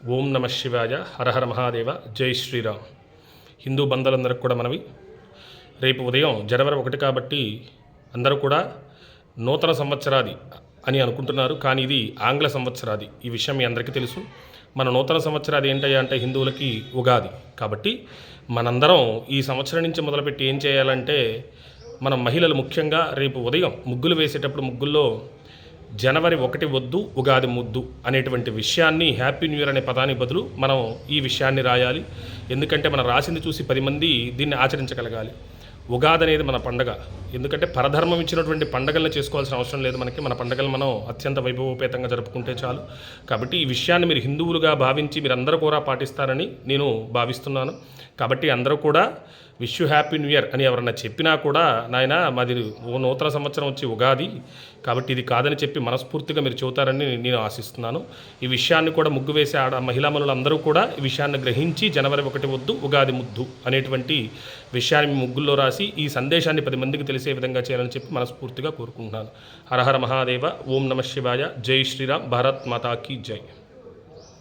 ఓం నమ శివాయ. హరహర మహాదేవ. జై శ్రీరామ్. హిందూ బంధువులందరికీ కూడా మనవి, రేపు ఉదయం జనవరి 1 కాబట్టి అందరూ కూడా నూతన సంవత్సరాది అని అనుకుంటున్నారు, కానీ ఇది ఆంగ్ల సంవత్సరాది. ఈ విషయం మీ అందరికీ తెలుసు. మన నూతన సంవత్సరాది ఏంటయ్యా అంటే హిందువులకి ఉగాది. కాబట్టి మనందరం ఈ సంవత్సరం నుంచి మొదలుపెట్టి ఏం చేయాలంటే, మన మహిళలు ముఖ్యంగా రేపు ఉదయం ముగ్గులు వేసేటప్పుడు ముగ్గుల్లో జనవరి 1 వద్దు ఉగాది ముద్దు అనేటువంటి విషయాన్ని, హ్యాపీ న్యూ ఇయర్ అనే పదానికి బదులు మనం ఈ విషయాన్ని రాయాలి. ఎందుకంటే మన రాసింది చూసి 10 మంది దీన్ని ఆచరించగలగాలి. ఉగాది అనేది మన పండగ. ఎందుకంటే పరధర్మం ఇచ్చినటువంటి పండగలను చేసుకోవాల్సిన అవసరం లేదు. మన పండగలు మనం అత్యంత వైభవోపేతంగా జరుపుకుంటే చాలు. కాబట్టి ఈ విషయాన్ని మీరు హిందువులుగా భావించి మీరందరూ కూడా పాటిస్తారని నేను భావిస్తున్నాను. కాబట్టి అందరూ కూడా wish you happy new year అని ఎవరన్నా చెప్పినా కూడా, నాయన మాది నూతన సంవత్సరం వచ్చి ఉగాది కాబట్టి ఇది కాదని చెప్పి మనస్ఫూర్తిగా మీరు చెబుతారని నేను ఆశిస్తున్నాను. ఈ విషయాన్ని కూడా ముగ్గు వేసే మహిళామణులు అందరూ కూడా ఈ విషయాన్ని గ్రహించి జనవరి 1 వద్దు ఉగాది ముద్దు అనేటువంటి విషయాన్ని ముగ్గుల్లో రాసి ఈ సందేశాన్ని 10 మందికి తెలిసే విధంగా చేయాలని చెప్పి మనస్ఫూర్తిగా కోరుకుంటున్నాను. హరహర మహాదేవ. ఓం నమ శివాయ. జై శ్రీరామ్. భారత్ మాతాకి జై.